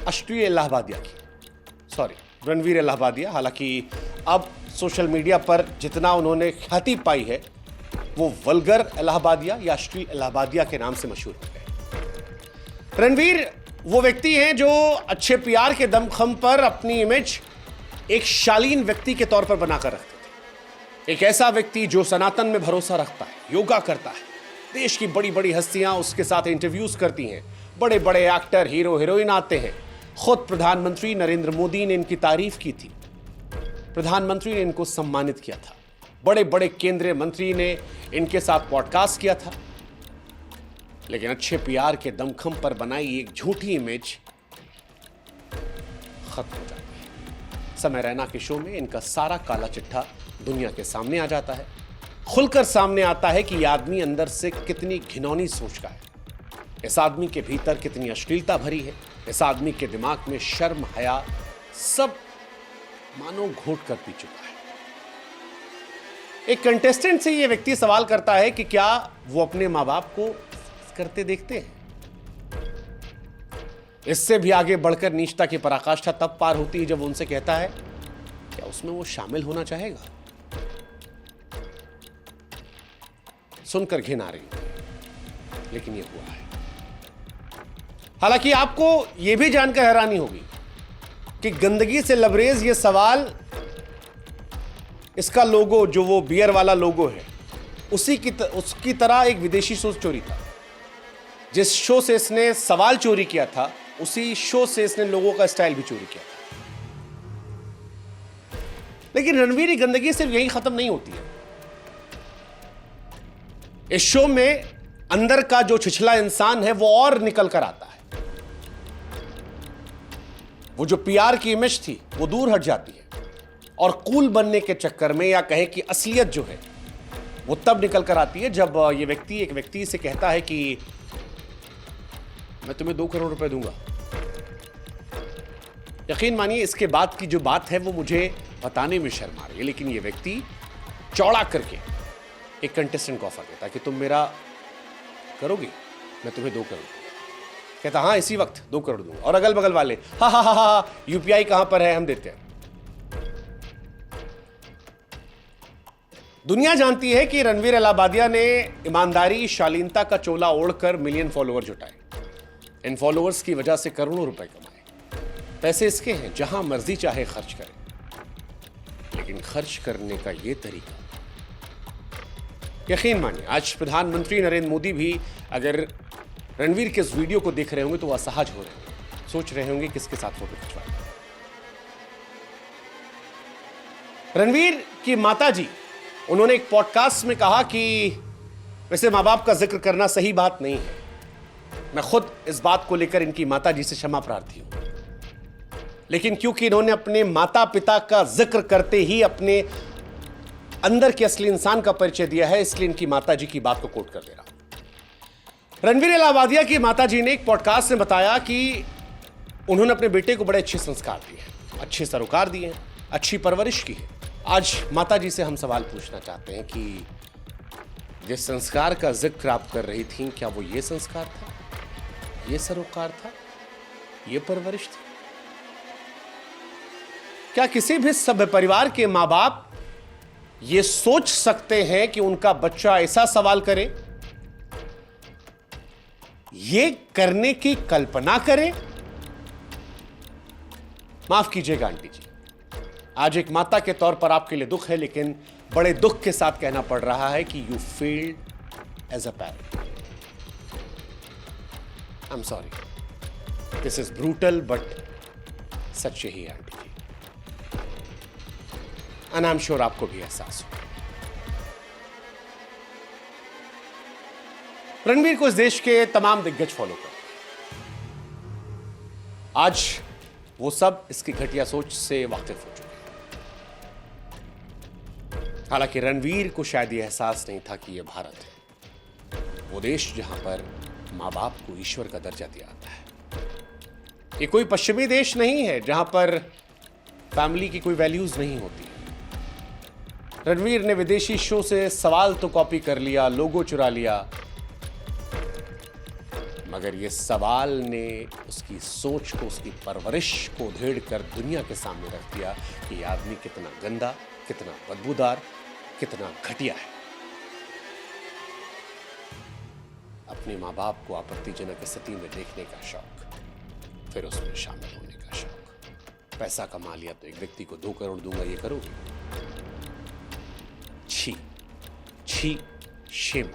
अश्लील इलाहाबादिया की, सॉरी रणवीर इलाहाबादिया। हालांकि अब सोशल मीडिया पर जितना उन्होंने ख्याति पाई है वो वल्गर इलाहाबादिया या अश्लील इलाहाबादिया के नाम से मशहूर हो गए। रणवीर वो व्यक्ति हैं जो अच्छे पीआर के दमखम पर अपनी इमेज एक शालीन व्यक्ति के तौर पर बनाकर रखते थे। एक ऐसा व्यक्ति जो सनातन में भरोसा रखता है, योगा करता है, देश की बड़ी बड़ी हस्तियां उसके साथ इंटरव्यूज करती हैं, बड़े बड़े एक्टर हीरो हीरोइन आते हैं। खुद प्रधानमंत्री नरेंद्र मोदी ने इनकी तारीफ की थी, प्रधानमंत्री ने इनको सम्मानित किया था, बड़े बड़े केंद्रीय मंत्री ने इनके साथ पॉडकास्ट किया था। लेकिन अच्छे पीआर के दमखम पर बनाई एक झूठी इमेज खत्म हो जाती है। समय रैना के शो में इनका सारा काला चिट्ठा दुनिया के सामने आ जाता है। खुलकर सामने आता है कि यह आदमी अंदर से कितनी घिनौनी सोच का है, इस आदमी के भीतर कितनी अश्लीलता भरी है, इस आदमी के दिमाग में शर्म हया सब मानो घोट कर पी चुका है। एक कंटेस्टेंट से यह व्यक्ति सवाल करता है कि क्या वो अपने मां बाप को करते देखते हैं। इससे भी आगे बढ़कर नीचता की पराकाष्ठा तब पार होती है जब वो उनसे कहता है क्या उसमें वो शामिल होना चाहेगा। सुनकर घिन आ रही है, लेकिन ये हुआ है। हालांकि आपको यह भी जानकर हैरानी होगी कि गंदगी से लबरेज ये सवाल, इसका लोगो जो वो बियर वाला लोगो है उसकी तरह एक विदेशी शो चोरी था। जिस शो से इसने सवाल चोरी किया था उसी शो से इसने लोगों का स्टाइल भी चोरी किया था। लेकिन रणवीर की गंदगी सिर्फ यही खत्म नहीं होती है। इस शो में अंदर का जो छिछला इंसान है वो और निकल कर आता है। वो जो पीआर की इमेज थी वो दूर हट जाती है और कूल बनने के चक्कर में, या कहें कि असलियत जो है वो तब निकल कर आती है जब ये व्यक्ति एक व्यक्ति से कहता है कि मैं तुम्हें 2 करोड़ रुपए दूंगा। यकीन मानिए इसके बाद की जो बात है वो मुझे बताने में शर्म आ रही है, लेकिन ये व्यक्ति चौड़ा करके एक कंटेस्टेंट को ऑफर देता है कि तुम मेरा करोगी, मैं तुम्हें 2 करोड़। कहता हाँ इसी वक्त 2 करोड़ दूंगा। और अगल बगल वाले हा हा हा हा, यूपीआई कहां पर है, हम देते हैं। दुनिया जानती है कि रणवीर इलाहाबादिया ने ईमानदारी शालीनता का चोला ओढ़कर मिलियन फॉलोअर जुटाए, इन फॉलोअर्स की वजह से करोड़ों रुपए कमाए। पैसे इसके हैं, जहां मर्जी चाहे खर्च करें, लेकिन खर्च करने का यह तरीका, यकीन मानिए आज प्रधानमंत्री नरेंद्र मोदी भी अगर रणवीर के इस वीडियो को देख रहे होंगे तो वह असहज हो रहे होंगे, सोच रहे होंगे किसके साथ फोटो खिंचवाए। रणवीर की माताजी, उन्होंने एक पॉडकास्ट में कहा कि वैसे मां बाप का जिक्र करना सही बात नहीं है, मैं खुद इस बात को लेकर इनकी माताजी से क्षमा प्रार्थी हूं, लेकिन क्योंकि इन्होंने अपने माता पिता का जिक्र करते ही अपने अंदर के असली इंसान का परिचय दिया है, इसलिए इनकी माताजी की बात को कोट कर दे रहा हूं। रणवीर इलाहाबादिया की माताजी ने एक पॉडकास्ट में बताया कि उन्होंने अपने बेटे को बड़े अच्छे संस्कार दिए हैं, अच्छे सरोकार दिए हैं, अच्छी परवरिश की है। आज माताजी से हम सवाल पूछना चाहते हैं कि जिस संस्कार का जिक्र आप कर रही थी, क्या वो ये संस्कार था, ये सरोकार था, ये परवरिश थी? क्या किसी भी सभ्य परिवार के मां बाप ये सोच सकते हैं कि उनका बच्चा ऐसा सवाल करे, ये करने की कल्पना करे? माफ कीजिएगा आंटी जी, आज एक माता के तौर पर आपके लिए दुख है, लेकिन बड़े दुख के साथ कहना पड़ रहा है कि you failed as a parent. I am sorry, this is brutal but सच यही है aunty ji, and I am sure आपको भी एहसास हो। रणवीर को इस देश के तमाम दिग्गज फॉलो करते हैं। आज वो सब इसकी घटिया सोच से वाकिफ हो चुके हैं। हालांकि रणवीर को शायद ये एहसास नहीं था कि यह भारत है, वो देश जहां पर मां बाप को ईश्वर का दर्जा दिया जाता है। ये कोई पश्चिमी देश नहीं है जहां पर फैमिली की कोई वैल्यूज नहीं होती। रणवीर ने विदेशी शो से सवाल तो कॉपी कर लिया, लोगो चुरा लिया, मगर ये सवाल ने उसकी सोच को, उसकी परवरिश को उधेड़ कर दुनिया के सामने रख दिया कि ये आदमी कितना गंदा, कितना बदबूदार, कितना घटिया है। अपने माँ बाप को आपत्तिजनक स्थिति में देखने का शौक, फिर उसमें शामिल होने का शौक। पैसा कमा लिया तो एक व्यक्ति को 2 करोड़ दूंगा, ये करोगे? छी छी, शेम।